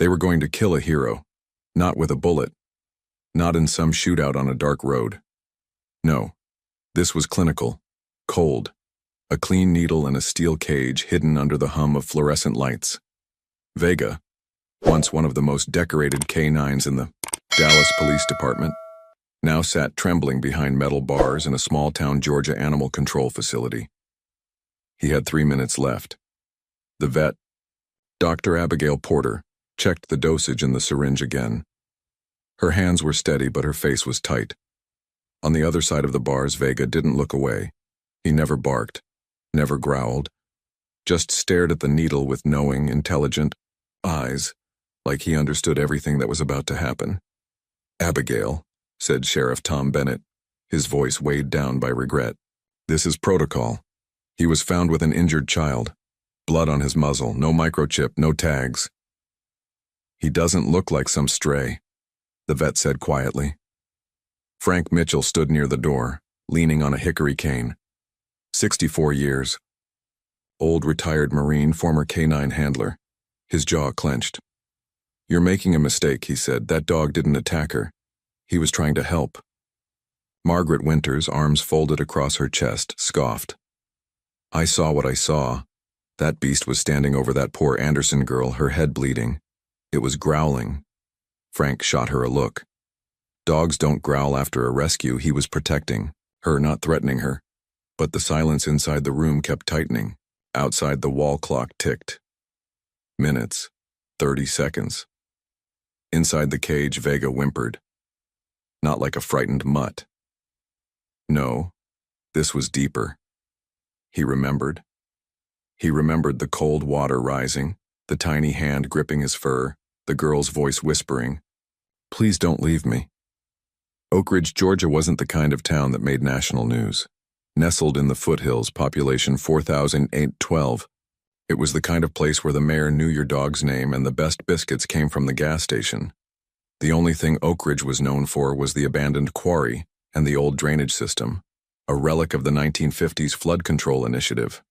They were going to kill a hero, not with a bullet, not in some shootout on a dark road. No, this was clinical, cold, a clean needle in a steel cage hidden under the hum of fluorescent lights. Vega, once one of the most decorated K-9s in the Dallas Police Department, now sat trembling behind metal bars in a small-town Georgia animal control facility. He had 3 minutes left. The vet, Dr. Abigail Porter, checked the dosage in the syringe again. Her hands were steady, but her face was tight. On the other side of the bars, Vega didn't look away. He never barked, never growled, just stared at the needle with knowing, intelligent eyes, like he understood everything that was about to happen. "Abigail," said Sheriff Tom Bennett, his voice weighed down by regret. "This is protocol. He was found with an injured child. Blood on his muzzle, no microchip, no tags." "He doesn't look like some stray," the vet said quietly. Frank Mitchell stood near the door, leaning on a hickory cane. 64 years. Old retired Marine, former K-9 handler. His jaw clenched. "You're making a mistake," he said. "That dog didn't attack her. He was trying to help." Margaret Winters, arms folded across her chest, scoffed. "I saw what I saw. That beast was standing over that poor Anderson girl, her head bleeding. It was growling." Frank shot her a look. Dogs don't growl after a rescue. He was protecting her, not threatening her. But the silence inside the room kept tightening. Outside, the wall clock ticked. Minutes. 30 seconds. Inside the cage, Vega whimpered. Not like a frightened mutt. No, this was deeper. He remembered. He remembered the cold water rising, the tiny hand gripping his fur, the girl's voice whispering, "Please don't leave me." Oak Ridge, Georgia wasn't the kind of town that made national news. Nestled in the foothills, population 4,812, it was the kind of place where the mayor knew your dog's name and the best biscuits came from the gas station. The only thing Oak Ridge was known for was the abandoned quarry and the old drainage system, a relic of the 1950s flood control initiative.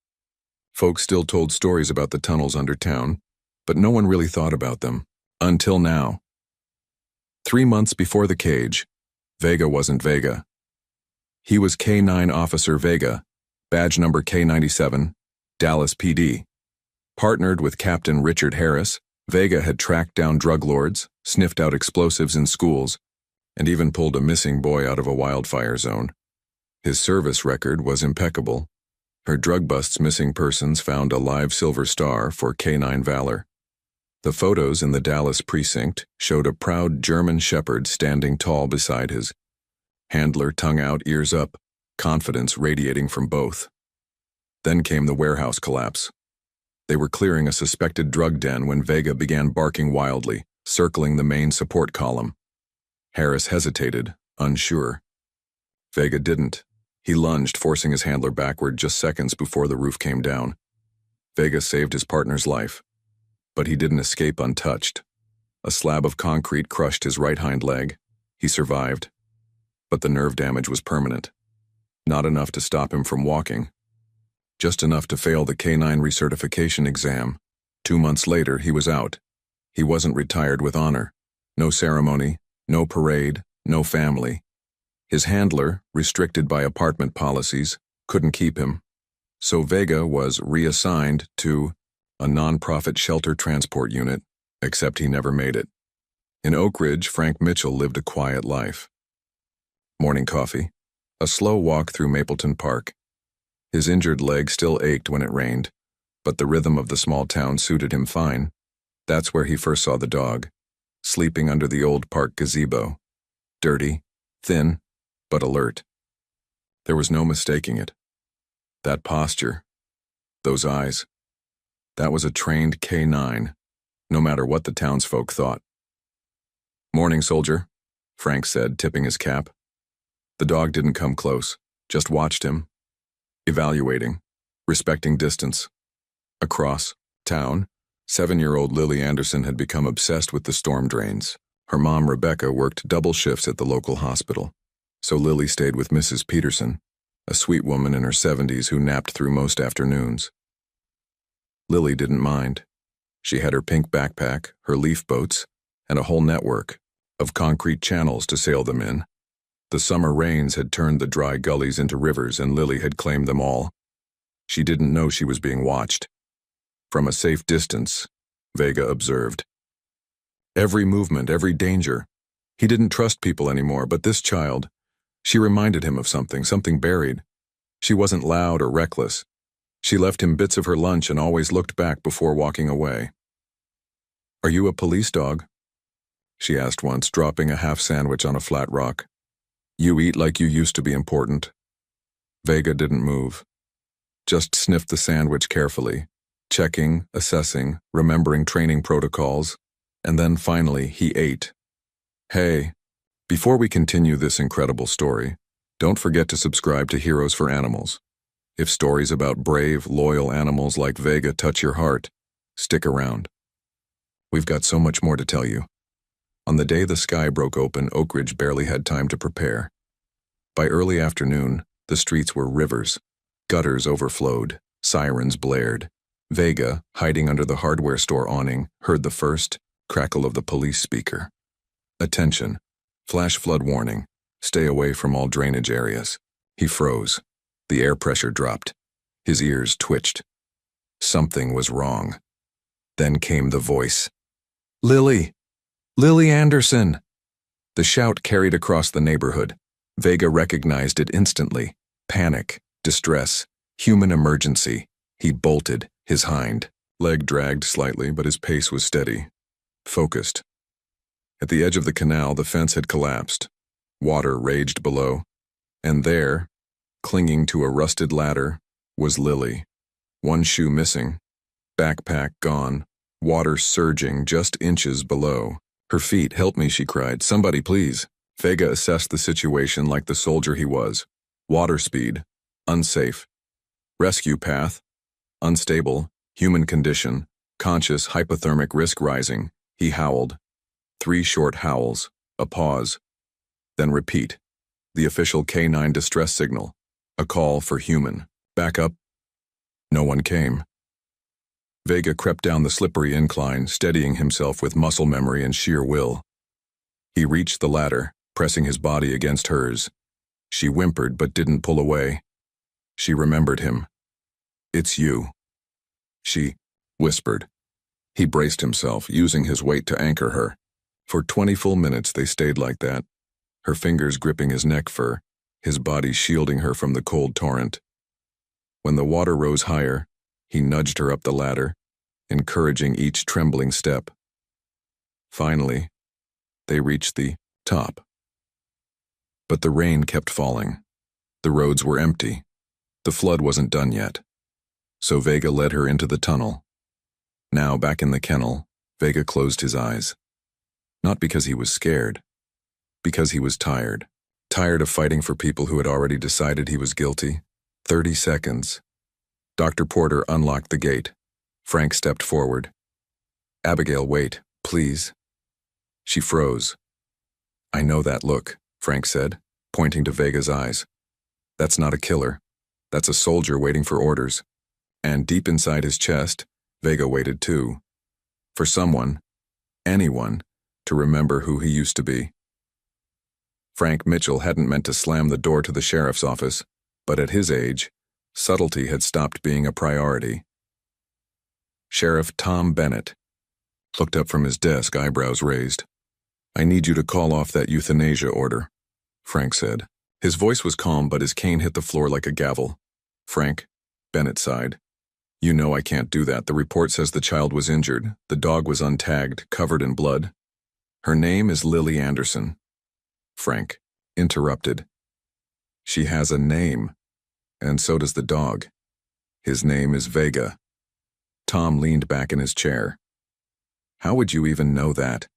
Folks still told stories about the tunnels under town, but no one really thought about them, until now. 3 months before the cage, Vega wasn't Vega. He was K-9 Officer Vega, badge number K97, Dallas PD. Partnered with Captain Richard Harris, Vega had tracked down drug lords, sniffed out explosives in schools, and even pulled a missing boy out of a wildfire zone. His service record was impeccable. Her drug busts missing persons found a live silver star for K-9 valor. The photos in the Dallas precinct showed a proud German shepherd standing tall beside his handler, tongue out, ears up, confidence radiating from both. Then came the warehouse collapse. They were clearing a suspected drug den when Vega began barking wildly, circling the main support column. Harris hesitated, unsure. Vega didn't. He lunged, forcing his handler backward just seconds before the roof came down. Vega saved his partner's life, but he didn't escape untouched. A slab of concrete crushed his right hind leg. He survived, but the nerve damage was permanent. Not enough to stop him from walking. Just enough to fail the K-9 recertification exam. 2 months later, he was out. He wasn't retired with honor. No ceremony, no parade, no family. His handler, restricted by apartment policies, couldn't keep him. So Vega was reassigned to a non-profit shelter transport unit, except he never made it. In Oak Ridge, Frank Mitchell lived a quiet life. Morning coffee, a slow walk through Mapleton Park. His injured leg still ached when it rained, but the rhythm of the small town suited him fine. That's where he first saw the dog, sleeping under the old park gazebo. Dirty, thin, but alert. There was no mistaking it. That posture, those eyes, that was a trained K-9, no matter what the townsfolk thought. "Morning, soldier," Frank said, tipping his cap. The dog didn't come close, just watched him, evaluating, respecting distance. Across town, 7-year-old Lily Anderson had become obsessed with the storm drains. Her mom, Rebecca, worked double shifts at the local hospital, so Lily stayed with Mrs. Peterson, a sweet woman in her 70s who napped through most afternoons. Lily didn't mind. She had her pink backpack, her leaf boats, and a whole network of concrete channels to sail them in. The summer rains had turned the dry gullies into rivers, and Lily had claimed them all. She didn't know she was being watched. From a safe distance, Vega observed. Every movement, every danger. He didn't trust people anymore, but this child, she reminded him of something buried. She wasn't loud or reckless. She left him bits of her lunch and always looked back before walking away. "Are you a police dog?" she asked once, dropping a half sandwich on a flat rock. "You eat like you used to be important." Vega didn't move, just sniffed the sandwich carefully, checking, assessing, remembering training protocols, and then finally he ate. Hey, before we continue this incredible story, don't forget to subscribe to Heroes for Animals. If stories about brave, loyal animals like Vega touch your heart, stick around. We've got so much more to tell you. On the day the sky broke open, Oak Ridge barely had time to prepare. By early afternoon, the streets were rivers. Gutters overflowed, sirens blared. Vega, hiding under the hardware store awning, heard the first crackle of the police speaker. "Attention. Flash flood warning. Stay away from all drainage areas." He froze. The air pressure dropped. His ears twitched. Something was wrong. Then came the voice. "Lily! Lily Anderson!" The shout carried across the neighborhood. Vega recognized it instantly. Panic, distress, human emergency. He bolted, his hind leg dragged slightly, but his pace was steady, focused. At the edge of the canal, the fence had collapsed. Water raged below. And there, clinging to a rusted ladder, was Lily. One shoe missing, backpack gone, water surging just inches below. Her feet, "Help me," she cried. "Somebody, please." Vega assessed the situation like the soldier he was. Water speed, unsafe. Rescue path, unstable. Human condition, conscious hypothermic risk rising. He howled. 3 short howls, a pause. Then repeat. The official K9 distress signal. A call for human. Back up. No one came. Vega crept down the slippery incline, steadying himself with muscle memory and sheer will. He reached the ladder, pressing his body against hers. She whimpered but didn't pull away. She remembered him. "It's you," she whispered. He braced himself, using his weight to anchor her. For 20 full minutes they stayed like that, her fingers gripping his neck fur, his body shielding her from the cold torrent. When the water rose higher, he nudged her up the ladder, encouraging each trembling step. Finally, they reached the top. But the rain kept falling. The roads were empty. The flood wasn't done yet. So Vega led her into the tunnel. Now, back in the kennel, Vega closed his eyes. Not because he was scared, because he was tired. Tired of fighting for people who had already decided he was guilty. 30 seconds. Dr. Porter unlocked the gate. Frank stepped forward. "Abigail, wait, please." She froze. "I know that look," Frank said, pointing to Vega's eyes. "That's not a killer. That's a soldier waiting for orders." And deep inside his chest, Vega waited too. For someone, anyone, to remember who he used to be. Frank Mitchell hadn't meant to slam the door to the sheriff's office, but at his age, subtlety had stopped being a priority. Sheriff Tom Bennett looked up from his desk, eyebrows raised. "I need you to call off that euthanasia order," Frank said. His voice was calm, but his cane hit the floor like a gavel. "Frank," Bennett sighed. "You know I can't do that. The report says the child was injured. The dog was untagged, covered in blood. Her name is Lily Anderson." Frank interrupted. "She has a name, and so does the dog. His name is Vega." Tom leaned back in his chair. "How would you even know that?"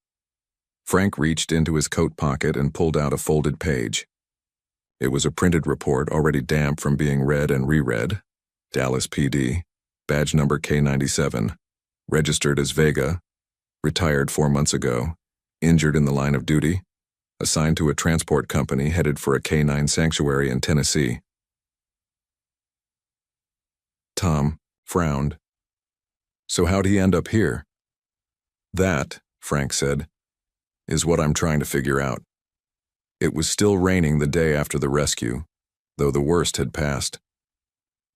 Frank reached into his coat pocket and pulled out a folded page. It was a printed report already damp from being read and reread. Dallas PD, badge number K97, registered as Vega, retired 4 months ago, injured in the line of duty, assigned to a transport company headed for a canine sanctuary in Tennessee. Tom frowned. "So how'd he end up here?" That, Frank said, is what I'm trying to figure out. It was still raining the day after the rescue, though the worst had passed.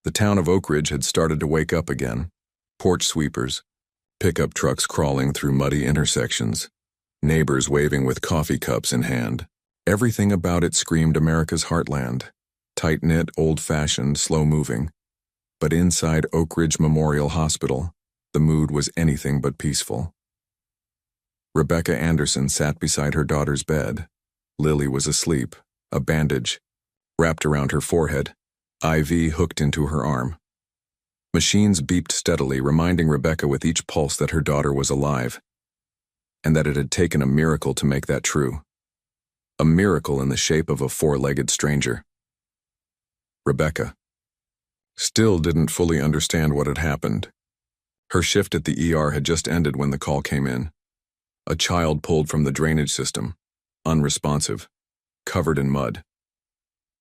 The town of Oak Ridge had started to wake up again. Porch sweepers, pickup trucks crawling through muddy intersections, neighbors waving with coffee cups in hand. Everything about it screamed America's heartland, tight-knit, old-fashioned, slow-moving. But inside Oak Ridge Memorial Hospital, the mood was anything but peaceful. Rebecca Anderson sat beside her daughter's bed. Lily was asleep, a bandage wrapped around her forehead, IV hooked into her arm. Machines beeped steadily, reminding Rebecca with each pulse that her daughter was alive, and that it had taken a miracle to make that true. A miracle in the shape of a four-legged stranger. Rebecca still didn't fully understand what had happened. Her shift at the ER had just ended when the call came in. A child pulled from the drainage system, unresponsive, covered in mud.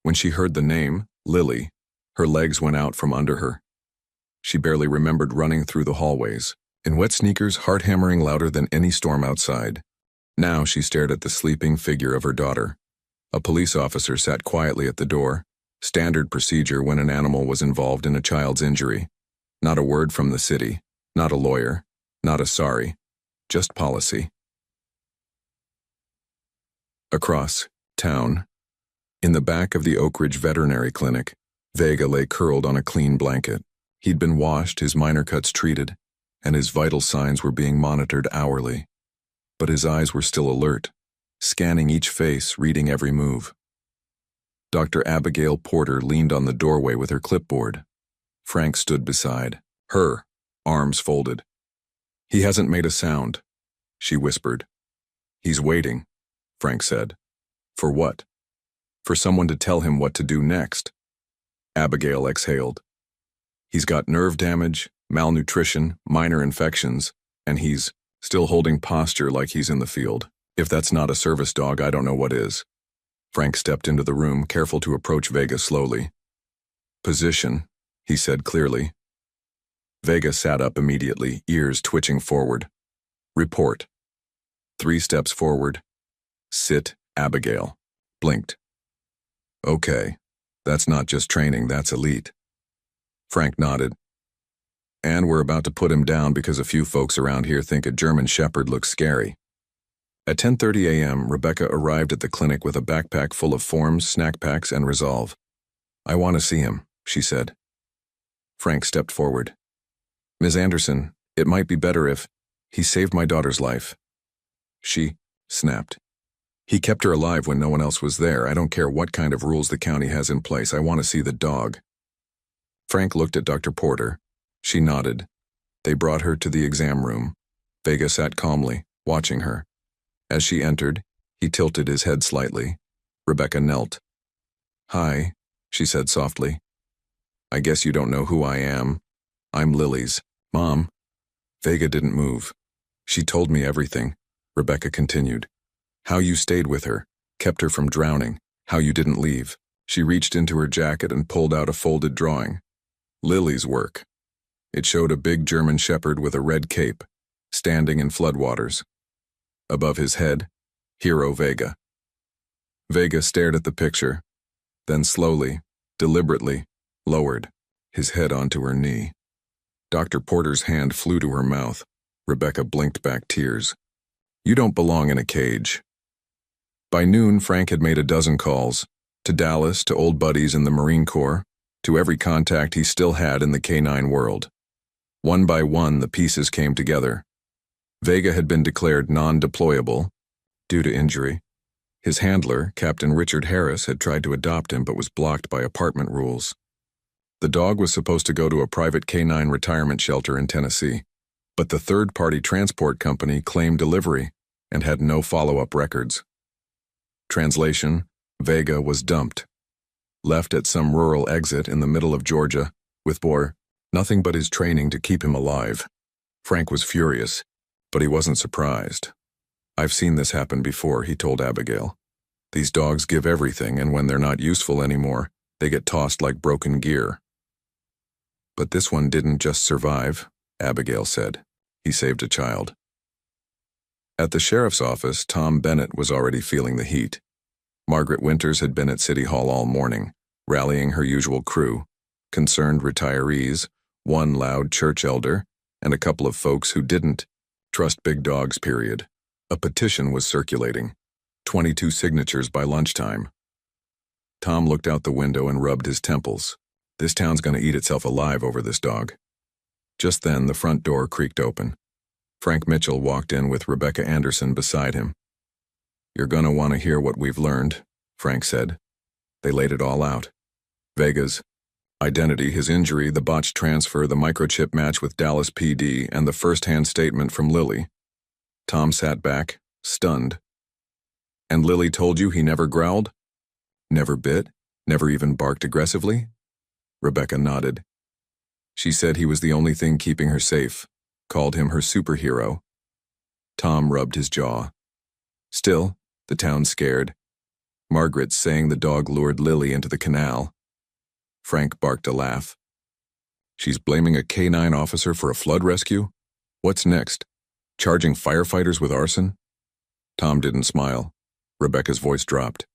When she heard the name, Lily, her legs went out from under her. She barely remembered running through the hallways, in wet sneakers, heart hammering louder than any storm outside. Now she stared at the sleeping figure of her daughter. A police officer sat quietly at the door, standard procedure when an animal was involved in a child's injury. Not a word from the city, not a lawyer, not a sorry, just policy. Across town, in the back of the Oak Ridge Veterinary Clinic, Vega lay curled on a clean blanket. He'd been washed, his minor cuts treated, and his vital signs were being monitored hourly. But his eyes were still alert, scanning each face, reading every move. Dr. Abigail Porter leaned on the doorway with her clipboard. Frank stood beside her, arms folded. "He hasn't made a sound," she whispered. "He's waiting," Frank said. "For what?" "For someone to tell him what to do next." Abigail exhaled. "He's got nerve damage, malnutrition, minor infections, and he's still holding posture like he's in the field. If that's not a service dog, I don't know what is." Frank stepped into the room, careful to approach Vega slowly. "Position," he said clearly. Vega sat up immediately, ears twitching forward. "Report." 3 steps forward. "Sit, Abigail." Blinked. "Okay, that's not just training, that's elite." Frank nodded. "And we're about to put him down because a few folks around here think a German Shepherd looks scary." At 10:30 a.m., Rebecca arrived at the clinic with a backpack full of forms, snack packs, and resolve. "I want to see him," she said. Frank stepped forward. "Ms. Anderson, it might be better if he saved my daughter's life." She snapped. "He kept her alive when no one else was there. I don't care what kind of rules the county has in place. I want to see the dog." Frank looked at Dr. Porter. She nodded. They brought her to the exam room. Vega sat calmly, watching her. As she entered, he tilted his head slightly. Rebecca knelt. "Hi," she said softly. "I guess you don't know who I am. I'm Lily's mom." Vega didn't move. "She told me everything," Rebecca continued. "How you stayed with her, kept her from drowning, how you didn't leave." She reached into her jacket and pulled out a folded drawing. Lily's work. It showed a big German Shepherd with a red cape, standing in floodwaters. Above his head, Hero Vega. Vega stared at the picture, then slowly, deliberately, lowered his head onto her knee. Dr. Porter's hand flew to her mouth. Rebecca blinked back tears. "You don't belong in a cage." By noon, Frank had made a dozen calls, to Dallas, to old buddies in the Marine Corps, to every contact he still had in the K-9 world. One by one, the pieces came together. Vega had been declared non-deployable due to injury. His handler, Captain Richard Harris, had tried to adopt him but was blocked by apartment rules. The dog was supposed to go to a private K-9 retirement shelter in Tennessee, but the third-party transport company claimed delivery and had no follow-up records. Translation: Vega was dumped, left at some rural exit in the middle of Georgia, with nothing but his training to keep him alive. Frank was furious, but he wasn't surprised. "I've seen this happen before," he told Abigail. "These dogs give everything, and when they're not useful anymore, they get tossed like broken gear." "But this one didn't just survive," Abigail said. "He saved a child." At the sheriff's office, Tom Bennett was already feeling the heat. Margaret Winters had been at City Hall all morning, rallying her usual crew, concerned retirees, one loud church elder, and a couple of folks who didn't trust big dogs, period. A petition was circulating, 22 signatures by lunchtime. Tom looked out the window and rubbed his temples. This town's gonna eat itself alive over this dog. Just then, the front door creaked open. Frank Mitchell walked in with Rebecca Anderson beside him. "You're gonna want to hear what we've learned," Frank said. They laid it all out. Vega's identity, his injury, the botched transfer, the microchip match with Dallas PD, and the first-hand statement from Lily. Tom sat back, stunned. "And Lily told you he never growled? Never bit? Never even barked aggressively?" Rebecca nodded. "She said he was the only thing keeping her safe, called him her superhero." Tom rubbed his jaw. Still, the town's scared. Margaret's saying the dog lured Lily into the canal. Frank barked a laugh. "She's blaming a K-9 officer for a flood rescue? What's next? Charging firefighters with arson?" Tom didn't smile. Rebecca's voice dropped.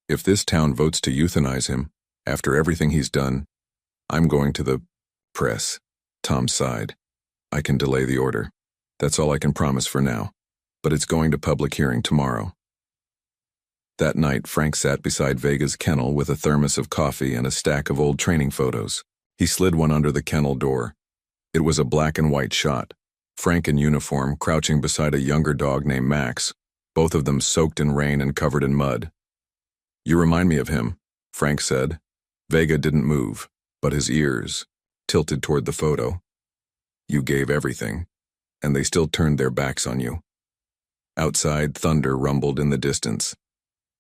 "If this town votes to euthanize him, after everything he's done, I'm going to the press." Tom sighed. "I can delay the order. That's all I can promise for now. But it's going to public hearing tomorrow." That night, Frank sat beside Vega's kennel with a thermos of coffee and a stack of old training photos. He slid one under the kennel door. It was a black and white shot. Frank in uniform, crouching beside a younger dog named Max, both of them soaked in rain and covered in mud. "You remind me of him," Frank said. Vega didn't move, but his ears tilted toward the photo. "You gave everything, and they still turned their backs on you." Outside, thunder rumbled in the distance.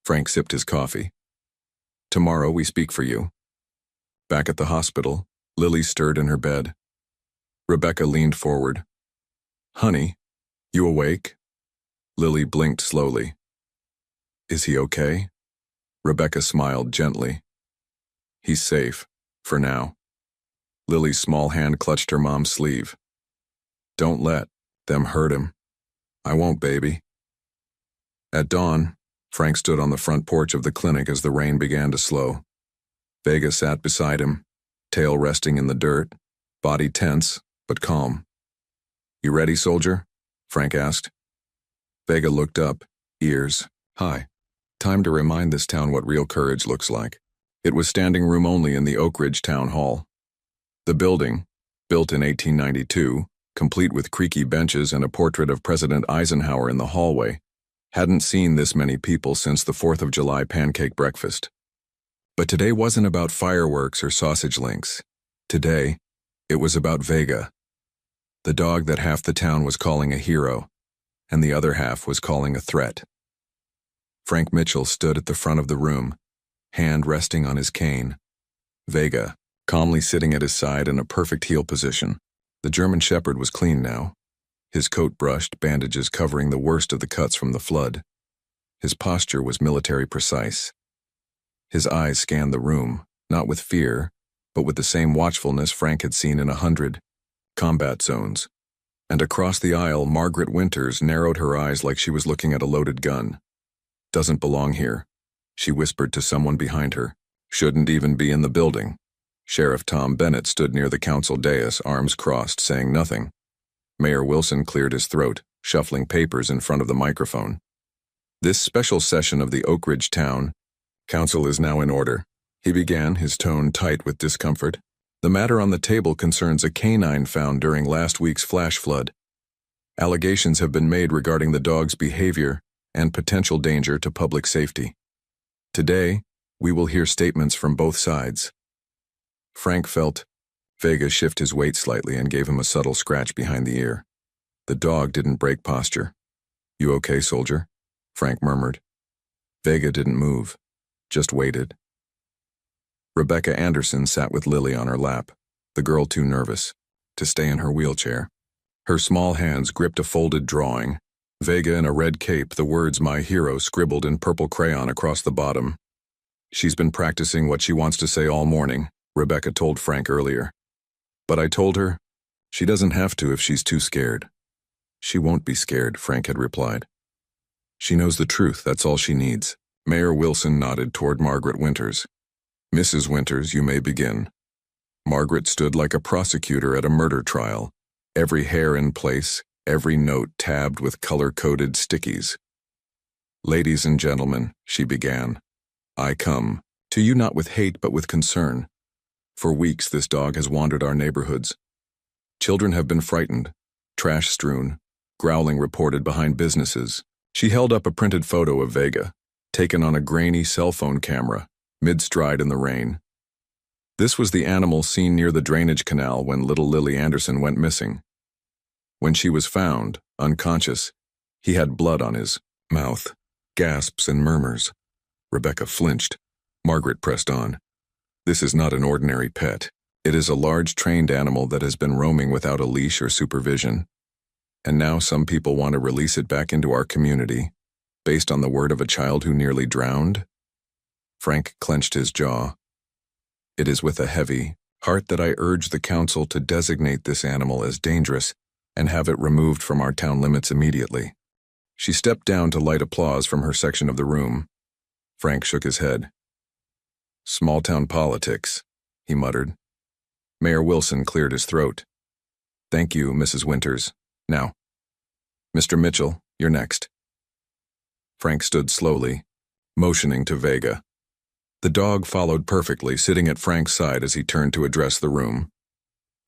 Frank sipped his coffee. "Tomorrow we speak for you." Back at the hospital, Lily stirred in her bed. Rebecca leaned forward. "Honey, you awake?" Lily blinked slowly. "Is he okay?" Rebecca smiled gently. "He's safe, for now." Lily's small hand clutched her mom's sleeve. "Don't let them hurt him." "I won't, baby." At dawn, Frank stood on the front porch of the clinic as the rain began to slow. Vega sat beside him, tail resting in the dirt, body tense, but calm. "You ready, soldier?" Frank asked. Vega looked up, ears high. Time to remind this town what real courage looks like. It was standing room only in the Oak Ridge Town Hall. The building, built in 1892, complete with creaky benches and a portrait of President Eisenhower in the hallway, hadn't seen this many people since the 4th of July pancake breakfast. But today wasn't about fireworks or sausage links. Today, it was about Vega, the dog that half the town was calling a hero, and the other half was calling a threat. Frank Mitchell stood at the front of the room, hand resting on his cane. Vega, calmly sitting at his side in a perfect heel position. The German Shepherd was clean now, his coat brushed, bandages covering the worst of the cuts from the flood. His posture was military precise. His eyes scanned the room, not with fear, but with the same watchfulness Frank had seen in 100 combat zones. And across the aisle, Margaret Winters narrowed her eyes like she was looking at a loaded gun. "Doesn't belong here," she whispered to someone behind her. "Shouldn't even be in the building." Sheriff Tom Bennett stood near the council dais, arms crossed, saying nothing. Mayor Wilson cleared his throat, shuffling papers in front of the microphone. "This special session of the Oak Ridge Town Council is now in order," he began, his tone tight with discomfort. "The matter on the table concerns a canine found during last week's flash flood. Allegations have been made regarding the dog's behavior and potential danger to public safety. Today, we will hear statements from both sides." Frank felt Vega shift his weight slightly and gave him a subtle scratch behind the ear. The dog didn't break posture. "You okay, soldier?" Frank murmured. Vega didn't move, just waited. Rebecca Anderson sat with Lily on her lap, the girl too nervous to stay in her wheelchair. Her small hands gripped a folded drawing. Vega in a red cape, the words "My hero" scribbled in purple crayon across the bottom. "She's been practicing what she wants to say all morning," Rebecca told Frank earlier. "But I told her she doesn't have to if she's too scared." She won't be scared, Frank had replied. She knows the truth, that's all she needs. Mayor Wilson nodded toward Margaret Winters. Mrs. Winters, you may begin. Margaret stood like a prosecutor at a murder trial, every hair in place, every note tabbed with color-coded stickies. Ladies and gentlemen, she began, I come to you not with hate but with concern. For weeks this dog has wandered our neighborhoods. Children have been frightened, trash strewn, growling reported behind businesses. She held up a printed photo of Vega, taken on a grainy cell phone camera, mid-stride in the rain. This was the animal seen near the drainage canal when little Lily Anderson went missing. When she was found, unconscious, he had blood on his mouth, gasps and murmurs. Rebecca flinched. Margaret pressed on. This is not an ordinary pet. It is a large trained animal that has been roaming without a leash or supervision. And now some people want to release it back into our community, based on the word of a child who nearly drowned? Frank clenched his jaw. It is with a heavy heart that I urge the council to designate this animal as dangerous and have it removed from our town limits immediately. She stepped down to light applause from her section of the room. Frank shook his head. Small-town politics, he muttered. Mayor Wilson cleared his throat. Thank you, Mrs. Winters. Now, Mr. Mitchell, you're next. Frank stood slowly, motioning to Vega. The dog followed perfectly, sitting at Frank's side as he turned to address the room.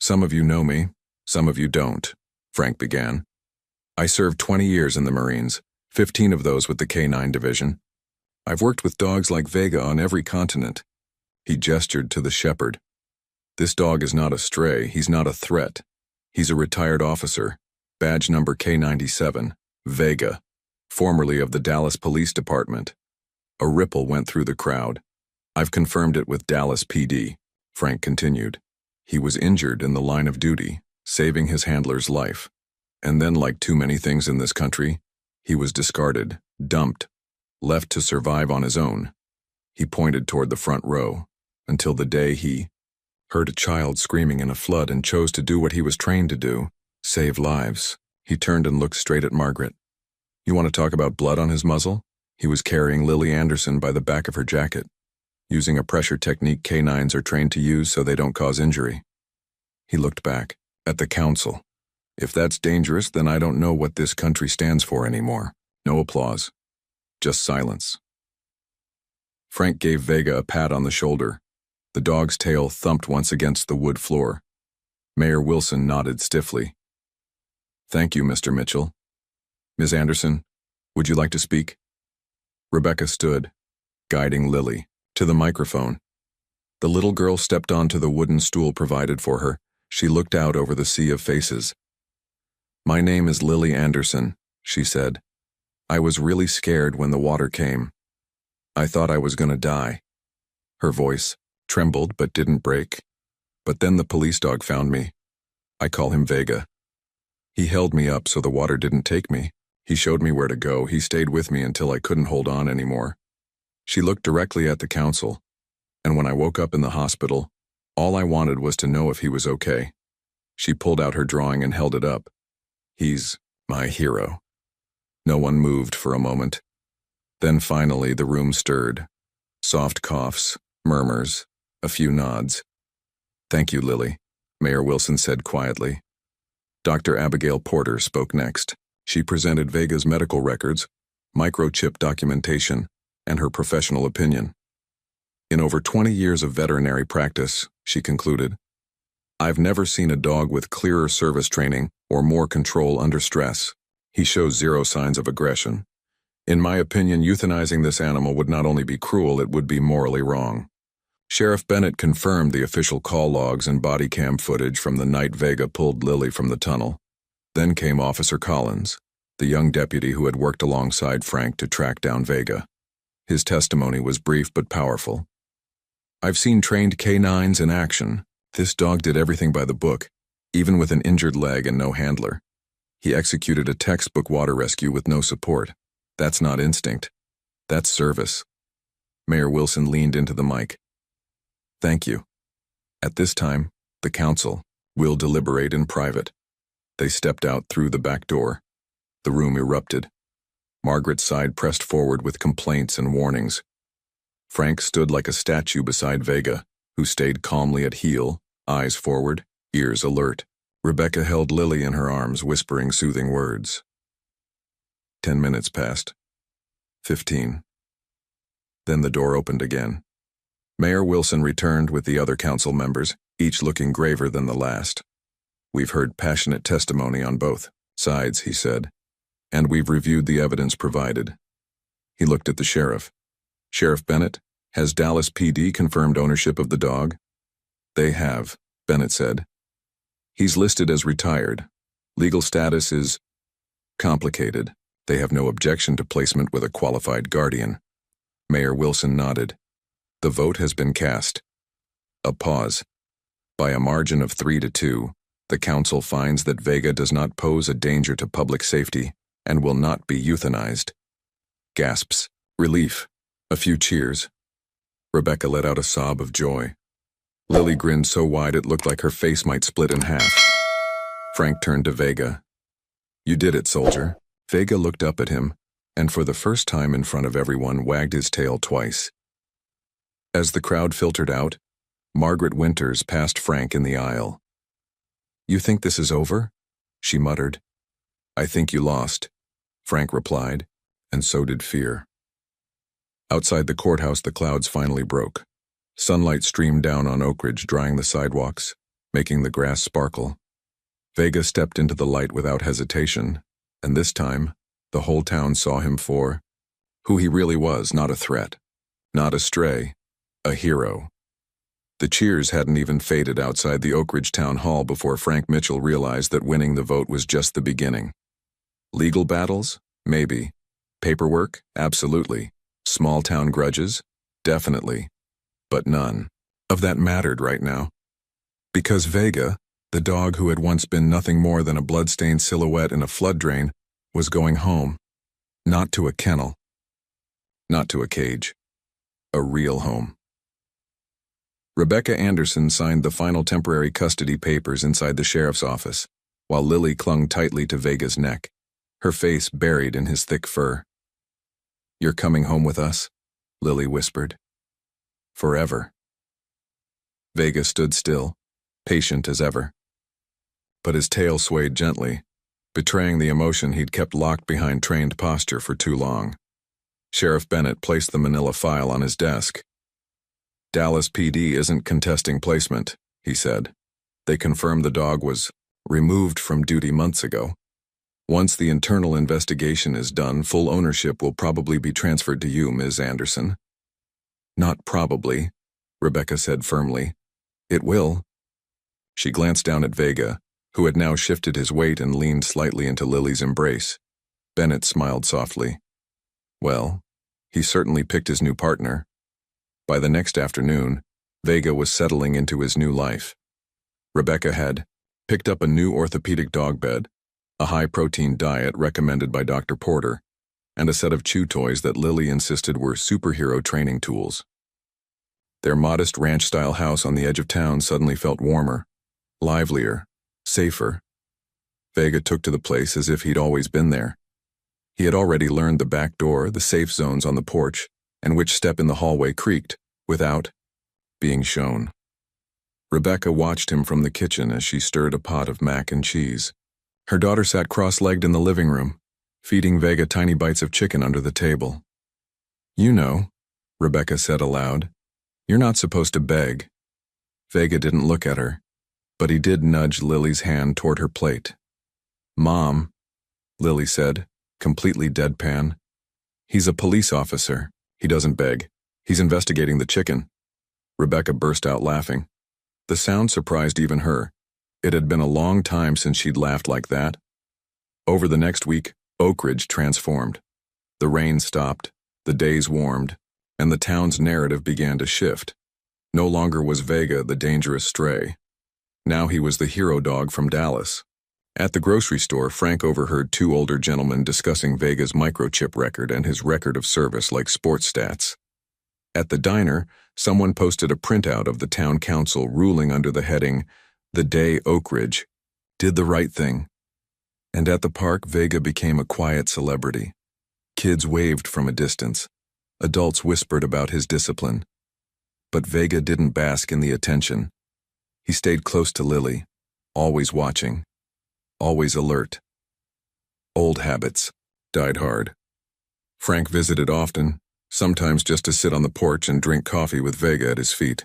Some of you know me, some of you don't, Frank began. I served 20 years in the Marines, 15 of those with the K-9 Division. I've worked with dogs like Vega on every continent. He gestured to the shepherd. This dog is not a stray, he's not a threat. He's a retired officer, badge number K97, Vega, formerly of the Dallas Police Department. A ripple went through the crowd. I've confirmed it with Dallas PD, Frank continued. He was injured in the line of duty, saving his handler's life. And then, like too many things in this country, he was discarded, dumped, left to survive on his own. He pointed toward the front row, until the day he heard a child screaming in a flood and chose to do what he was trained to do, save lives. He turned and looked straight at Margaret. You want to talk about blood on his muzzle? He was carrying Lily Anderson by the back of her jacket, using a pressure technique canines are trained to use so they don't cause injury. He looked back, at the council. If that's dangerous, then I don't know what this country stands for anymore. No applause. Just silence. Frank gave Vega a pat on the shoulder. The dog's tail thumped once against the wood floor. Mayor Wilson nodded stiffly. Thank you, Mr. Mitchell. Ms. Anderson, would you like to speak? Rebecca stood, guiding Lily, to the microphone. The little girl stepped onto the wooden stool provided for her. She looked out over the sea of faces. My name is Lily Anderson, she said. I was really scared when the water came. I thought I was going to die. Her voice trembled but didn't break. But then the police dog found me. I call him Vega. He held me up so the water didn't take me. He showed me where to go. He stayed with me until I couldn't hold on anymore. She looked directly at the council, and when I woke up in the hospital, all I wanted was to know if he was okay. She pulled out her drawing and held it up. He's my hero. No one moved for a moment. Then finally the room stirred. Soft coughs, murmurs, a few nods. Thank you, Lily, Mayor Wilson said quietly. Dr. Abigail Porter spoke next. She presented Vega's medical records, microchip documentation, and her professional opinion. In over 20 years of veterinary practice, she concluded, I've never seen a dog with clearer service training or more control under stress. He shows zero signs of aggression. In my opinion, euthanizing this animal would not only be cruel, it would be morally wrong. Sheriff Bennett confirmed the official call logs and body cam footage from the night Vega pulled Lily from the tunnel. Then came Officer Collins, the young deputy who had worked alongside Frank to track down Vega. His testimony was brief but powerful. I've seen trained canines in action. This dog did everything by the book, even with an injured leg and no handler. He executed a textbook water rescue with no support. That's not instinct. That's service. Mayor Wilson leaned into the mic. Thank you. At this time, the council will deliberate in private. They stepped out through the back door. The room erupted. Margaret's side pressed forward with complaints and warnings. Frank stood like a statue beside Vega, who stayed calmly at heel, eyes forward, ears alert. Rebecca held Lily in her arms, whispering soothing words. 10 minutes passed. 15. Then the door opened again. Mayor Wilson returned with the other council members, each looking graver than the last. "We've heard passionate testimony on both sides," he said, "and we've reviewed the evidence provided." He looked at the sheriff. "Sheriff Bennett, has Dallas PD confirmed ownership of the dog?" "They have," Bennett said. "He's listed as retired. Legal status is complicated. They have no objection to placement with a qualified guardian." Mayor Wilson nodded. "The vote has been cast." A pause. By a margin of 3-2, the council finds that Vega does not pose a danger to public safety and will not be euthanized. Gasps. Relief. A few cheers. Rebecca let out a sob of joy. Lily grinned so wide it looked like her face might split in half. Frank turned to Vega. "You did it, soldier." Vega looked up at him, and for the first time in front of everyone wagged his tail twice. As the crowd filtered out, Margaret Winters passed Frank in the aisle. "You think this is over?" she muttered. "I think you lost," Frank replied, and so did fear. Outside the courthouse, the clouds finally broke. Sunlight streamed down on Oak Ridge, drying the sidewalks, making the grass sparkle. Vega stepped into the light without hesitation, and this time, the whole town saw him for who he really was, not a threat, not a stray, a hero. The cheers hadn't even faded outside the Oak Ridge Town Hall before Frank Mitchell realized that winning the vote was just the beginning. Legal battles? Maybe. Paperwork? Absolutely. Small-town grudges? Definitely. But none of that mattered right now. Because Vega, the dog who had once been nothing more than a blood-stained silhouette in a flood drain, was going home. Not to a kennel. Not to a cage. A real home. Rebecca Anderson signed the final temporary custody papers inside the sheriff's office, while Lily clung tightly to Vega's neck, her face buried in his thick fur. "You're coming home with us?" Lily whispered. "Forever." Vega stood still, patient as ever. But his tail swayed gently, betraying the emotion he'd kept locked behind trained posture for too long. Sheriff Bennett placed the manila file on his desk. "Dallas PD isn't contesting placement," he said. "They confirmed the dog was removed from duty months ago. Once the internal investigation is done, full ownership will probably be transferred to you, Ms. Anderson." "Not probably," Rebecca said firmly. "It will." She glanced down at Vega, who had now shifted his weight and leaned slightly into Lily's embrace. Bennett smiled softly. Well, he certainly picked his new partner. By the next afternoon, Vega was settling into his new life. Rebecca had picked up a new orthopedic dog bed, a high-protein diet recommended by Dr. Porter, and a set of chew toys that Lily insisted were superhero training tools. Their modest ranch-style house on the edge of town suddenly felt warmer, livelier, safer. Vega took to the place as if he'd always been there. He had already learned the back door, the safe zones on the porch, and which step in the hallway creaked, without being shown. Rebecca watched him from the kitchen as she stirred a pot of mac and cheese. Her daughter sat cross-legged in the living room, feeding Vega tiny bites of chicken under the table. "You know," Rebecca said aloud, "you're not supposed to beg." Vega didn't look at her, but he did nudge Lily's hand toward her plate. "Mom," Lily said, completely deadpan. "He's a police officer. He doesn't beg. He's investigating the chicken." Rebecca burst out laughing. The sound surprised even her. It had been a long time since she'd laughed like that. Over the next week, Oak Ridge transformed. The rain stopped, the days warmed, and the town's narrative began to shift. No longer was Vega the dangerous stray. Now he was the hero dog from Dallas. At the grocery store, Frank overheard two older gentlemen discussing Vega's microchip record and his record of service like sports stats. At the diner, someone posted a printout of the town council ruling under the heading, "The Day Oak Ridge Did the Right Thing." And at the park, Vega became a quiet celebrity. Kids waved from a distance. Adults whispered about his discipline. But Vega didn't bask in the attention. He stayed close to Lily, always watching, always alert. Old habits died hard. Frank visited often, sometimes just to sit on the porch and drink coffee with Vega at his feet.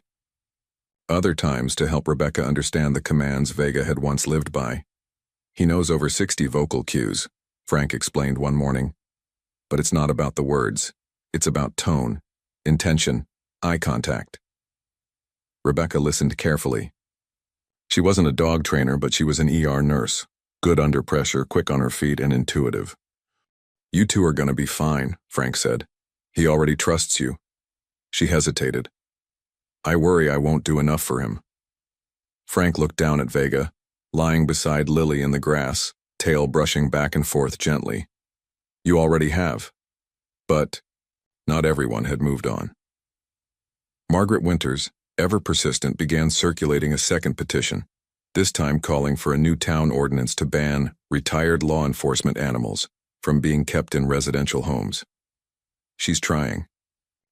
Other times to help Rebecca understand the commands Vega had once lived by. He knows over 60 vocal cues, Frank explained one morning. But it's not about the words. It's about tone, intention, eye contact. Rebecca listened carefully. She wasn't a dog trainer, but she was an ER nurse, good under pressure, quick on her feet, and intuitive. "You two are going to be fine," Frank said. "He already trusts you." She hesitated. "I worry I won't do enough for him." Frank looked down at Vega, lying beside Lily in the grass, tail brushing back and forth gently. "You already have." But not everyone had moved on. Margaret Winters, ever persistent, began circulating a second petition, this time calling for a new town ordinance to ban retired law enforcement animals from being kept in residential homes. "She's trying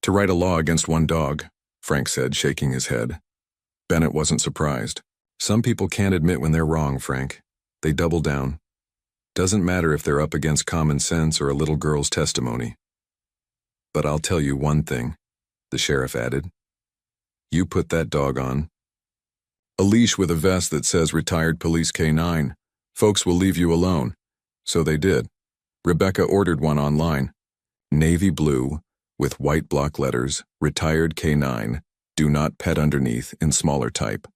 to write a law against one dog," Frank said, shaking his head. Bennett wasn't surprised. "Some people can't admit when they're wrong, Frank. They double down. Doesn't matter if they're up against common sense or a little girl's testimony." "But I'll tell you one thing," the sheriff added. "You put that dog on a leash with a vest that says Retired Police K9, folks will leave you alone." So they did. Rebecca ordered one online. Navy blue, with white block letters, Retired K9, do not pet underneath in smaller type.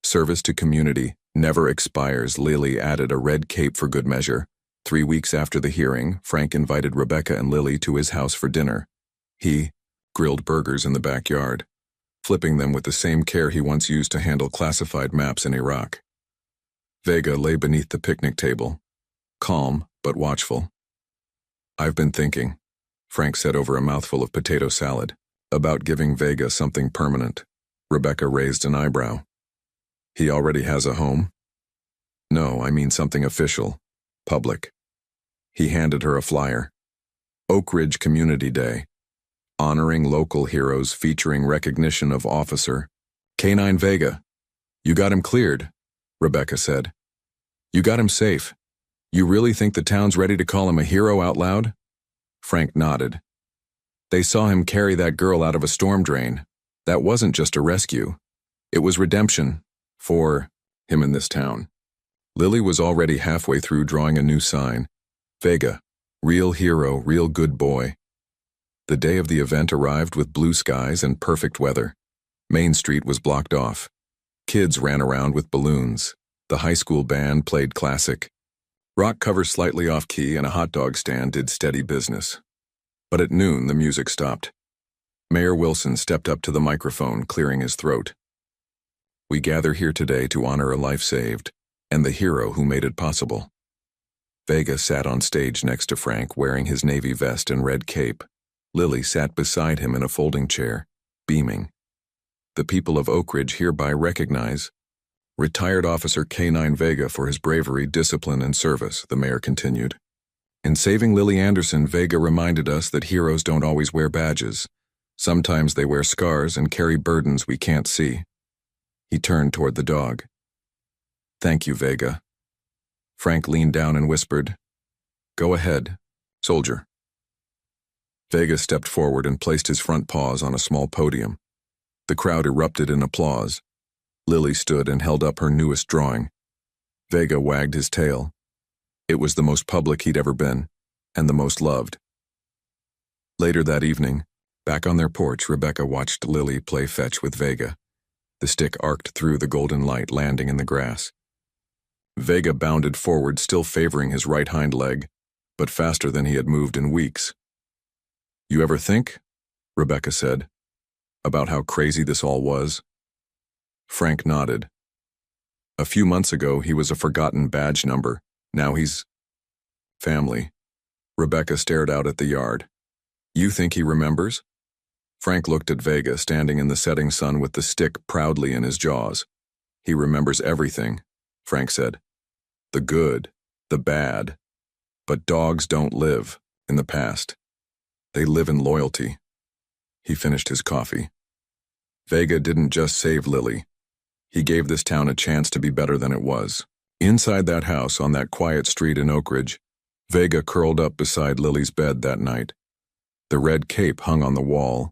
Service to community never expires. Lily added a red cape for good measure. 3 weeks after the hearing, Frank invited Rebecca and Lily to his house for dinner. He grilled burgers in the backyard, flipping them with the same care he once used to handle classified maps in Iraq. Vega lay beneath the picnic table, calm but watchful. "I've been thinking," Frank said over a mouthful of potato salad, "about giving Vega something permanent." Rebecca raised an eyebrow. "He already has a home?" "No, I mean something official, public." He handed her a flyer. Oak Ridge Community Day. Honoring local heroes, featuring recognition of Officer K9 Vega. "You got him cleared," Rebecca said. "You got him safe. You really think the town's ready to call him a hero out loud?" Frank nodded. "They saw him carry that girl out of a storm drain. That wasn't just a rescue. It was redemption for him in this town." Lily was already halfway through drawing a new sign. Vega, real hero, real good boy. The day of the event arrived with blue skies and perfect weather. Main Street was blocked off. Kids ran around with balloons. The high school band played classic rock covers slightly off key, and a hot dog stand did steady business. But at noon, the music stopped. Mayor Wilson stepped up to the microphone, clearing his throat. "We gather here today to honor a life saved and the hero who made it possible." Vega sat on stage next to Frank, wearing his navy vest and red cape. Lily sat beside him in a folding chair, beaming. "The people of Oak Ridge hereby recognize Retired Officer K9 Vega for his bravery, discipline, and service," the mayor continued. "In saving Lily Anderson, Vega reminded us that heroes don't always wear badges. Sometimes they wear scars and carry burdens we can't see." He turned toward the dog. "Thank you, Vega." Frank leaned down and whispered, "Go ahead, soldier." Vega stepped forward and placed his front paws on a small podium. The crowd erupted in applause. Lily stood and held up her newest drawing. Vega wagged his tail. It was the most public he'd ever been, and the most loved. Later that evening, back on their porch, Rebecca watched Lily play fetch with Vega. The stick arced through the golden light, landing in the grass. Vega bounded forward, still favoring his right hind leg, but faster than he had moved in weeks. "You ever think," Rebecca said, "about how crazy this all was?" Frank nodded. A few months ago, he was a forgotten badge number. Now he's family. Rebecca stared out at the yard. "You think he remembers?" Frank looked at Vega, standing in the setting sun with the stick proudly in his jaws. "He remembers everything," Frank said. "The good the bad. But dogs don't live in the past. They live in loyalty. He finished his coffee. Vega didn't just save Lily. He gave this town a chance to be better than it was. Inside that house on that quiet street in Oak Ridge, Vega curled up beside Lily's bed that night. The red cape hung on the wall,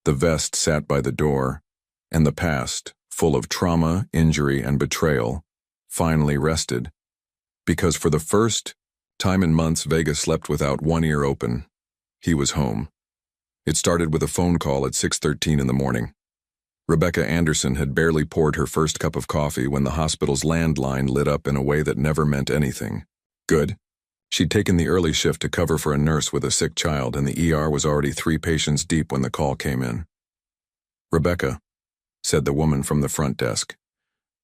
the vest sat by the door, and the past, full of trauma, injury, and betrayal, finally rested. Because for the first time in months, Vega slept without one ear open. He was home. It started with a phone call at 6:13 in the morning. Rebecca Anderson had barely poured her first cup of coffee when the hospital's landline lit up in a way that never meant anything. Good. She'd taken the early shift to cover for a nurse with a sick child, and the ER was already 3 patients deep when the call came in. "Rebecca," said the woman from the front desk,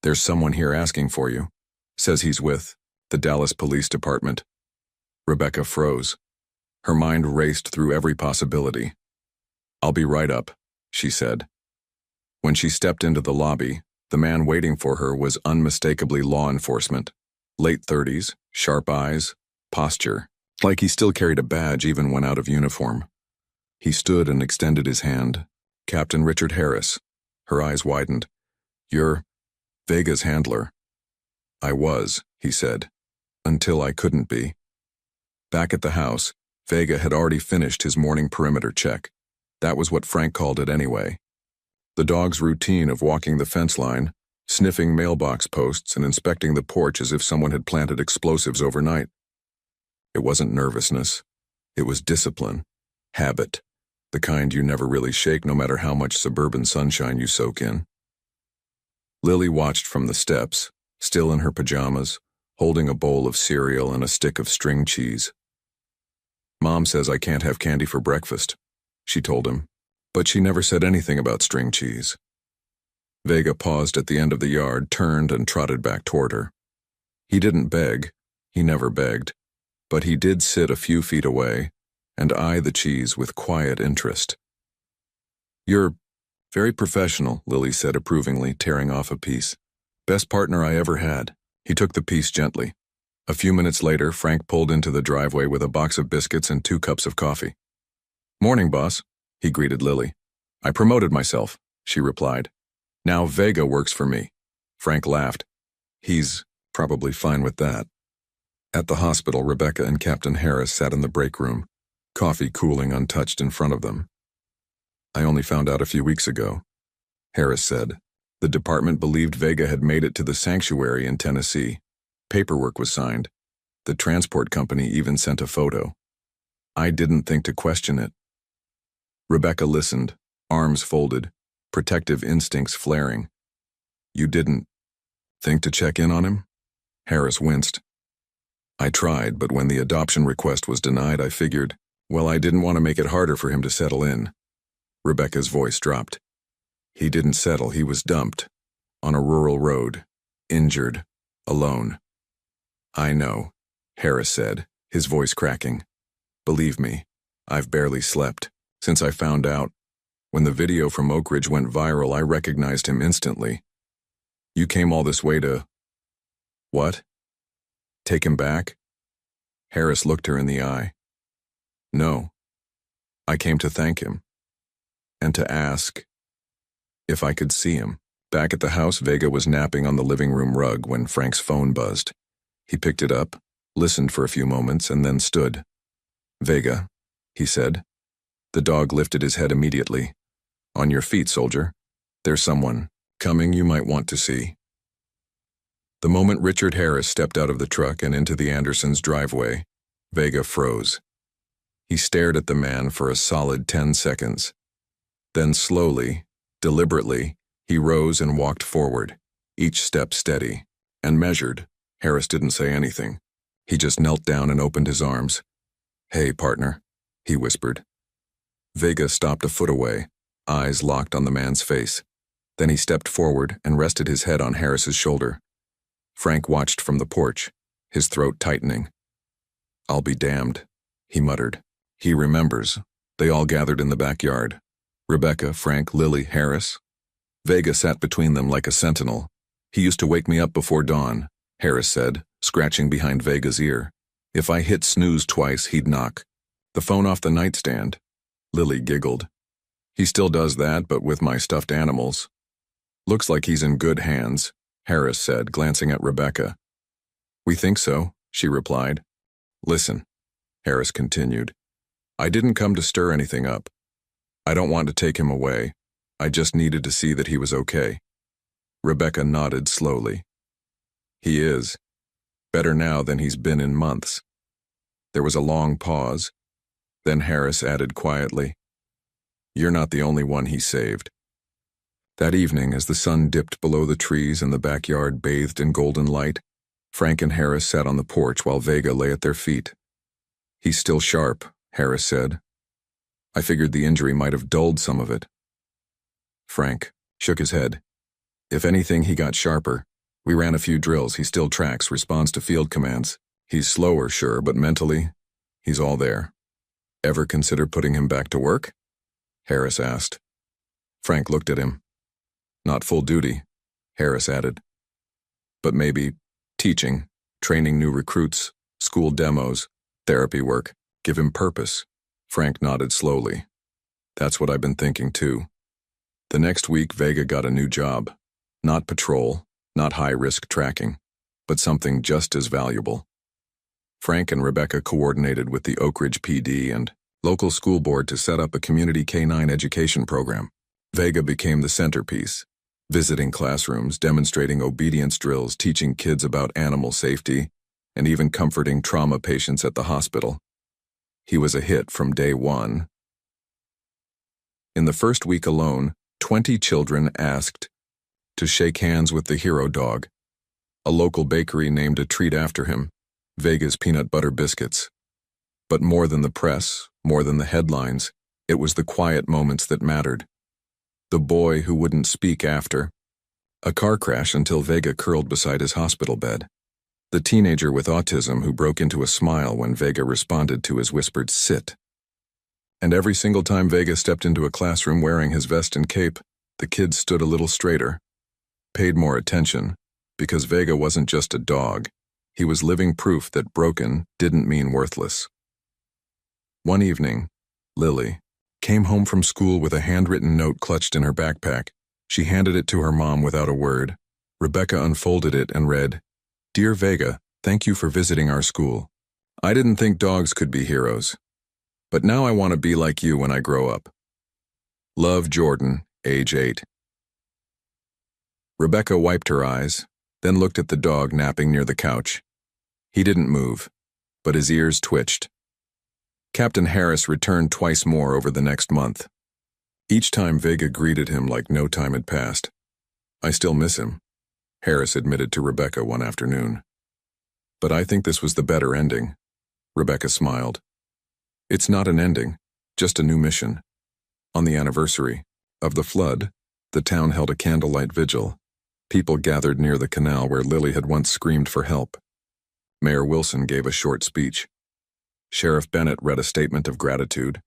"there's someone here asking for you. Says he's with the Dallas Police Department." Rebecca froze. Her mind raced through every possibility. "I'll be right up," she said. When she stepped into the lobby, the man waiting for her was unmistakably law enforcement. Late 30s, sharp eyes, posture, like he still carried a badge even when out of uniform. He stood and extended his hand. "Captain Richard Harris." Her eyes widened. "You're Vega's handler." "I was," he said, "until I couldn't be." Back at the house, Vega had already finished his morning perimeter check. That was what Frank called it anyway. The dog's routine of walking the fence line, sniffing mailbox posts, and inspecting the porch as if someone had planted explosives overnight. It wasn't nervousness. It was discipline, habit, the kind you never really shake no matter how much suburban sunshine you soak in. Lily watched from the steps, still in her pajamas, holding a bowl of cereal and a stick of string cheese. "Mom says I can't have candy for breakfast," she told him, but she never said anything about string cheese. Vega paused at the end of the yard, turned, and trotted back toward her. He didn't beg, he never begged, but he did sit a few feet away and eye the cheese with quiet interest. "You're very professional," Lily said approvingly, tearing off a piece. "Best partner I ever had." He took the piece gently. A few minutes later, Frank pulled into the driveway with a box of biscuits and 2 cups of coffee. "Morning, boss," he greeted Lily. "I promoted myself," she replied. "Now Vega works for me." Frank laughed. "He's probably fine with that." At the hospital, Rebecca and Captain Harris sat in the break room, coffee cooling untouched in front of them. "I only found out a few weeks ago," Harris said. "The department believed Vega had made it to the sanctuary in Tennessee. Paperwork was signed. The transport company even sent a photo. I didn't think to question it." Rebecca listened, arms folded, protective instincts flaring. "You didn't think to check in on him?" Harris winced. "I tried, but when the adoption request was denied, I figured, well, I didn't want to make it harder for him to settle in." Rebecca's voice dropped. "He didn't settle, he was dumped. On a rural road. Injured. Alone." "I know," Harris said, his voice cracking. "Believe me, I've barely slept since I found out. When the video from Oak Ridge went viral, I recognized him instantly. You came all this way to... What? Take him back?" Harris looked her in the eye. "No. I came to thank him. And to ask if I could see him." Back at the house, Vega was napping on the living room rug when Frank's phone buzzed. He picked it up, listened for a few moments, and then stood. "Vega," he said. The dog lifted his head immediately. "On your feet, soldier. There's someone coming you might want to see." The moment Richard Harris stepped out of the truck and into the Andersons' driveway, Vega froze. He stared at the man for a solid 10 seconds. Then slowly, deliberately, he rose and walked forward, each step steady, and measured. Harris didn't say anything. He just knelt down and opened his arms. "Hey, partner," he whispered. Vega stopped a foot away, eyes locked on the man's face. Then he stepped forward and rested his head on Harris's shoulder. Frank watched from the porch, his throat tightening. "I'll be damned," he muttered. He remembers. They all gathered in the backyard. Rebecca, Frank, Lily, Harris. Vega sat between them like a sentinel. "He used to wake me up before dawn," Harris said, scratching behind Vega's ear. If I hit snooze twice, he'd knock the phone off the nightstand. Lily giggled. He still does that, but with my stuffed animals. Looks like he's in good hands, Harris said, glancing at Rebecca. We think so, she replied. Listen, Harris continued. I didn't come to stir anything up. I don't want to take him away. I just needed to see that he was okay. Rebecca nodded slowly. He is. Better now than he's been in months. There was a long pause. Then Harris added quietly, You're not the only one he saved. That evening, as the sun dipped below the trees and the backyard bathed in golden light, Frank and Harris sat on the porch while Vega lay at their feet. He's still sharp, Harris said. I figured the injury might have dulled some of it. Frank shook his head. If anything, he got sharper. We ran a few drills. He still tracks, responds to field commands. He's slower, sure, but mentally, he's all there. Ever consider putting him back to work? Harris asked. Frank looked at him. Not full duty, Harris added. But maybe teaching, training new recruits, school demos, therapy work, give him purpose. Frank nodded slowly. That's what I've been thinking too. The next week, Vega got a new job. Not patrol, not high-risk tracking, but something just as valuable. Frank and Rebecca coordinated with the Oak Ridge PD and local school board to set up a community K-9 education program. Vega became the centerpiece, visiting classrooms, demonstrating obedience drills, teaching kids about animal safety, and even comforting trauma patients at the hospital. He was a hit from day one. In the first week alone, 20 children asked to shake hands with the hero dog. A local bakery named a treat after him, Vega's peanut butter biscuits. But more than the press, more than the headlines, it was the quiet moments that mattered. The boy who wouldn't speak after a car crash until Vega curled beside his hospital bed. The teenager with autism who broke into a smile when Vega responded to his whispered sit. And every single time Vega stepped into a classroom wearing his vest and cape, the kids stood a little straighter, paid more attention, because Vega wasn't just a dog. He was living proof that broken didn't mean worthless. One evening, Lily came home from school with a handwritten note clutched in her backpack. She handed it to her mom without a word. Rebecca unfolded it and read, Dear Vega, thank you for visiting our school. I didn't think dogs could be heroes, but now I want to be like you when I grow up. Love, Jordan, age 8. Rebecca wiped her eyes, then looked at the dog napping near the couch. He didn't move, but his ears twitched. Captain Harris returned twice more over the next month. Each time Vega greeted him like no time had passed. I still miss him, Harris admitted to Rebecca one afternoon. But I think this was the better ending. Rebecca smiled. It's not an ending, just a new mission. On the anniversary of the flood, the town held a candlelight vigil. People gathered near the canal where Lily had once screamed for help. Mayor Wilson gave a short speech. Sheriff Bennett read a statement of gratitude.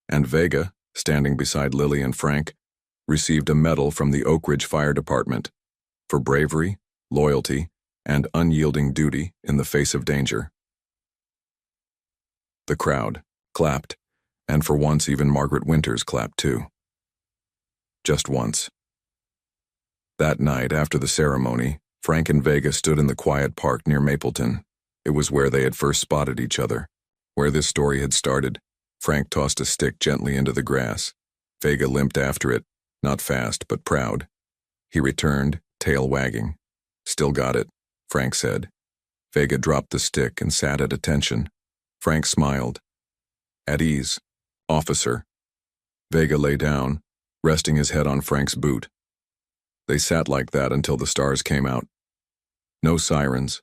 And Vega, standing beside Lily and Frank, received a medal from the Oak Ridge Fire Department for bravery, loyalty, and unyielding duty in the face of danger. The crowd clapped, and for once even Margaret Winters clapped too. Just once. That night, after the ceremony, Frank and Vega stood in the quiet park near Mapleton. It was where they had first spotted each other, where this story had started. Frank tossed a stick gently into the grass. Vega limped after it, not fast but proud. He returned, tail wagging. Still got it, Frank said. Vega dropped the stick and sat at attention. Frank smiled. At ease. Officer. Vega lay down, resting his head on Frank's boot. They sat like that until the stars came out. No sirens,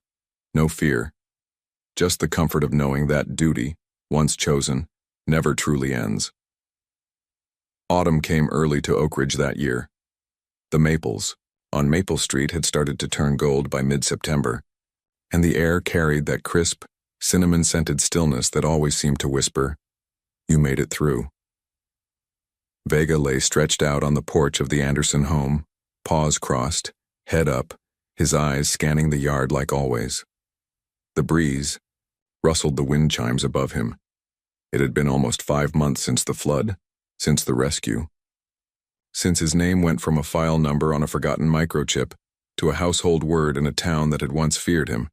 no fear. Just the comfort of knowing that duty, once chosen, never truly ends. Autumn came early to Oak Ridge that year. The maples on Maple Street had started to turn gold by mid-September, and the air carried that crisp, cinnamon-scented stillness that always seemed to whisper, "You made it through." Vega lay stretched out on the porch of the Anderson home, paws crossed, head up, his eyes scanning the yard like always. The breeze rustled the wind chimes above him. It had been almost 5 months since the flood, since the rescue. Since his name went from a file number on a forgotten microchip to a household word in a town that had once feared him.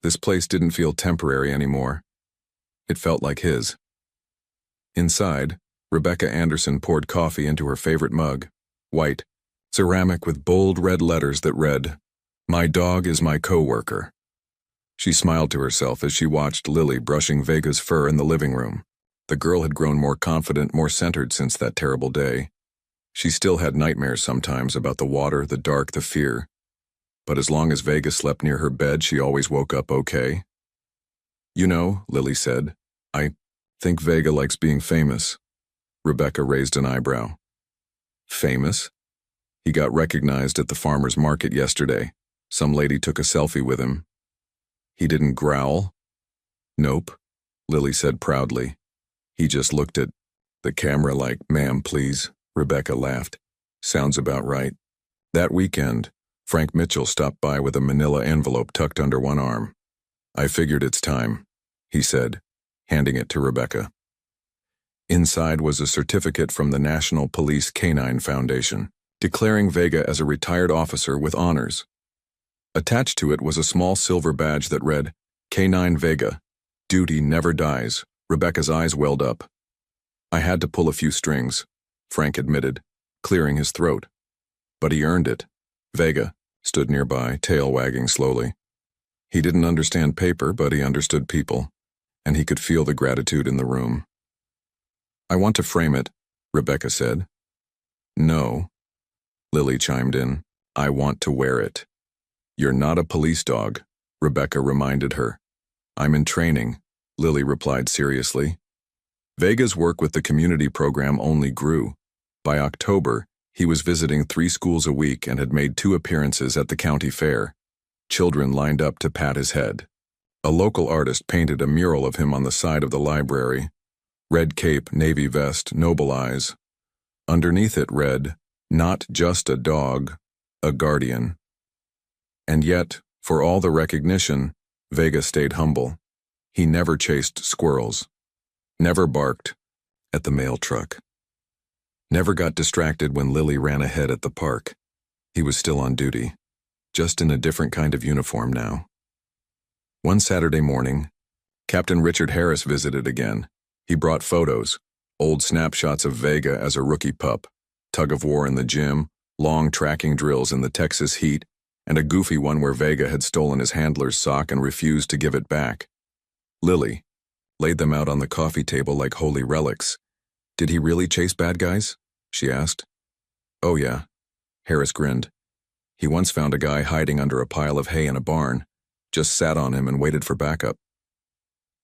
This place didn't feel temporary anymore. It felt like his. Inside, Rebecca Anderson poured coffee into her favorite mug, white, ceramic with bold red letters that read, "My dog is my co-worker." She smiled to herself as she watched Lily brushing Vega's fur in the living room. The girl had grown more confident, more centered since that terrible day. She still had nightmares sometimes about the water, the dark, the fear. But as long as Vega slept near her bed, she always woke up okay. "You know," Lily said, "I think Vega likes being famous." Rebecca raised an eyebrow. "Famous?" "He got recognized at the farmer's market yesterday. Some lady took a selfie with him." "He didn't growl?" "Nope," Lily said proudly. "He just looked at the camera like, 'Ma'am, please.'" Rebecca laughed. "Sounds about right." That weekend, Frank Mitchell stopped by with a manila envelope tucked under one arm. "I figured it's time," he said, handing it to Rebecca. Inside was a certificate from the National Police Canine Foundation, declaring Vega as a retired officer with honors. Attached to it was a small silver badge that read, "Canine Vega. Duty never dies." Rebecca's eyes welled up. "I had to pull a few strings," Frank admitted, clearing his throat. "But he earned it." Vega stood nearby, tail wagging slowly. He didn't understand paper, but he understood people, and he could feel the gratitude in the room. "I want to frame it," Rebecca said. "No," Lily chimed in. "I want to wear it." "You're not a police dog," Rebecca reminded her. "I'm in training," Lily replied seriously. Vega's work with the community program only grew. By October, he was visiting 3 schools a week and had made 2 appearances at the county fair. Children lined up to pat his head. A local artist painted a mural of him on the side of the library. Red cape, navy vest, noble eyes. Underneath it read, "Not just a dog, a guardian." And yet, for all the recognition, Vega stayed humble. He never chased squirrels. Never barked at the mail truck. Never got distracted when Lily ran ahead at the park. He was still on duty, just in a different kind of uniform now. One Saturday morning, Captain Richard Harris visited again. He brought photos, old snapshots of Vega as a rookie pup, tug-of-war in the gym, long tracking drills in the Texas heat, and a goofy one where Vega had stolen his handler's sock and refused to give it back. Lily laid them out on the coffee table like holy relics. "Did he really chase bad guys?" she asked. "Oh yeah," Harris grinned. "He once found a guy hiding under a pile of hay in a barn, just sat on him and waited for backup."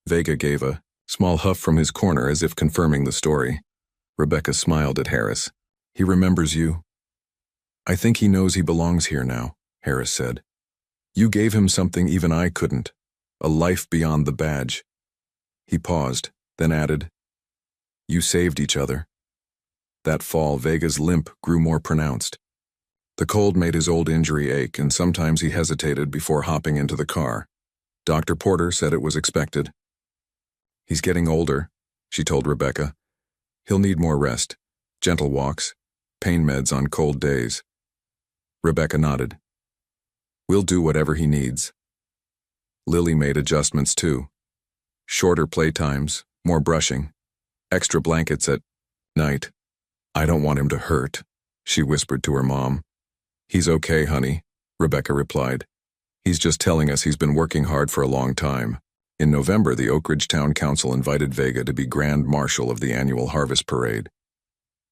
Vega gave a small huff from his corner as if confirming the story. Rebecca smiled at Harris. "He remembers you." "I think he knows he belongs here now," Harris said. "You gave him something even I couldn't, a life beyond the badge." He paused, then added, "You saved each other." That fall, Vega's limp grew more pronounced. The cold made his old injury ache, and sometimes he hesitated before hopping into the car. Dr. Porter said it was expected. "He's getting older," she told Rebecca. "He'll need more rest, gentle walks, pain meds on cold days." Rebecca nodded. "We'll do whatever he needs." Lily made adjustments too. Shorter playtimes, more brushing, extra blankets at night. "I don't want him to hurt," she whispered to her mom. "He's okay, honey," Rebecca replied. "He's just telling us he's been working hard for a long time." In November, the Oak Ridge Town Council invited Vega to be Grand Marshal of the annual Harvest Parade.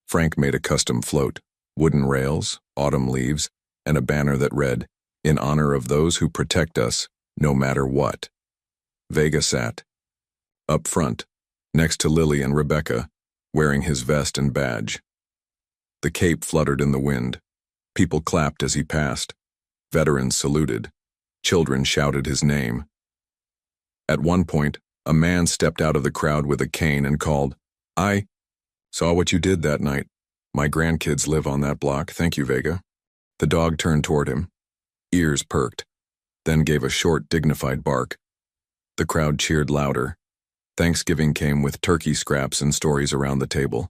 Frank made a custom float, wooden rails, autumn leaves, and a banner that read, "In honor of those who protect us, no matter what." Vega sat up front, next to Lily and Rebecca, wearing his vest and badge. The cape fluttered in the wind. People clapped as he passed. Veterans saluted. Children shouted his name. At one point, a man stepped out of the crowd with a cane and called, "I saw what you did that night. My grandkids live on that block. Thank you, Vega." The dog turned toward him. Ears perked, then gave a short, dignified bark. The crowd cheered louder. Thanksgiving came with turkey scraps and stories around the table.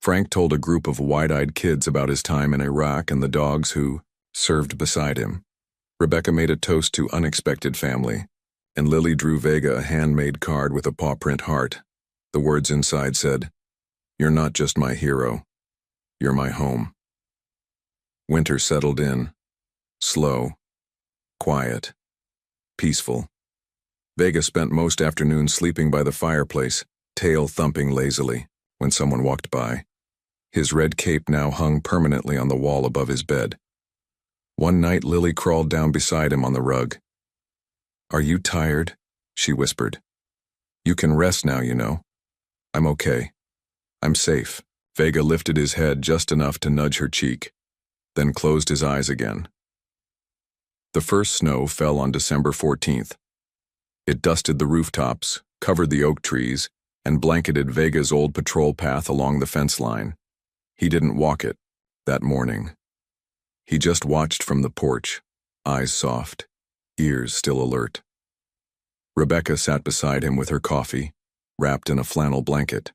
Frank told a group of wide-eyed kids about his time in Iraq and the dogs who served beside him. Rebecca made a toast to unexpected family, and Lily drew Vega a handmade card with a paw-print heart. The words inside said, "You're not just my hero. You're my home." Winter settled in. Slow, quiet, peaceful. Vega spent most afternoons sleeping by the fireplace, tail thumping lazily, when someone walked by. His red cape now hung permanently on the wall above his bed. One night Lily crawled down beside him on the rug. "Are you tired?" she whispered. "You can rest now, you know. I'm okay. I'm safe." Vega lifted his head just enough to nudge her cheek, then closed his eyes again. The first snow fell on December 14th. It dusted the rooftops, covered the oak trees, and blanketed Vega's old patrol path along the fence line. He didn't walk it that morning. He just watched from the porch, eyes soft, ears still alert. Rebecca sat beside him with her coffee, wrapped in a flannel blanket.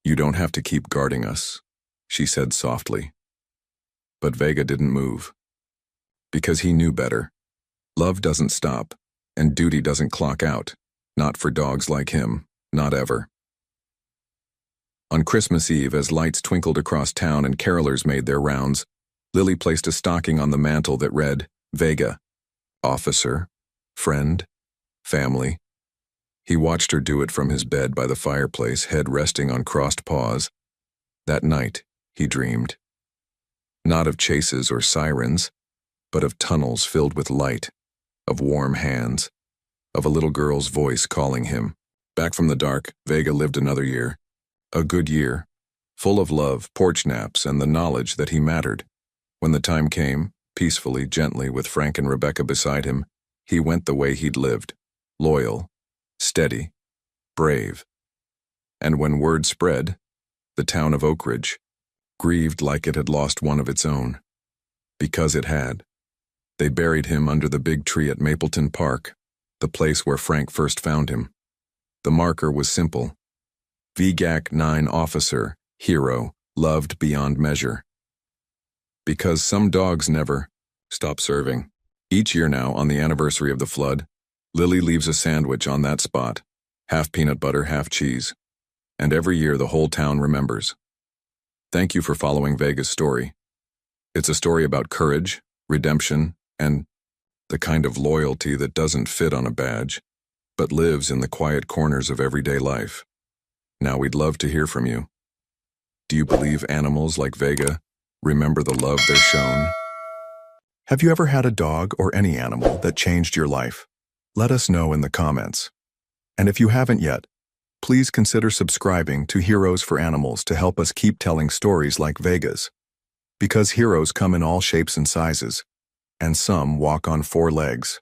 "You don't have to keep guarding us," she said softly. But Vega didn't move. Because he knew better. Love doesn't stop, and duty doesn't clock out. Not for dogs like him, not ever. On Christmas Eve, as lights twinkled across town and carolers made their rounds, Lily placed a stocking on the mantel that read, "Vega, officer, friend, family." He watched her do it from his bed by the fireplace, head resting on crossed paws. That night, he dreamed. Not of chases or sirens, but of tunnels filled with light, of warm hands, of a little girl's voice calling him. Back from the dark, Vega lived another year. A good year, full of love, porch naps, and the knowledge that he mattered. When the time came, peacefully, gently, with Frank and Rebecca beside him, he went the way he'd lived, loyal, steady, brave. And when word spread, the town of Oak Ridge grieved like it had lost one of its own. Because it had. They buried him under the big tree at Mapleton Park, the place where Frank first found him. The marker was simple. VGAC 9 officer, hero, loved beyond measure. Because some dogs never stop serving. Each year now, on the anniversary of the flood, Lily leaves a sandwich on that spot, half peanut butter, half cheese. And every year the whole town remembers. Thank you for following Vega's story. It's a story about courage, redemption, and the kind of loyalty that doesn't fit on a badge, but lives in the quiet corners of everyday life. Now we'd love to hear from you. Do you believe animals like Vega remember the love they're shown? Have you ever had a dog or any animal that changed your life? Let us know in the comments. And if you haven't yet, please consider subscribing to Heroes for Animals to help us keep telling stories like Vega's. Because heroes come in all shapes and sizes, and some walk on 4 legs.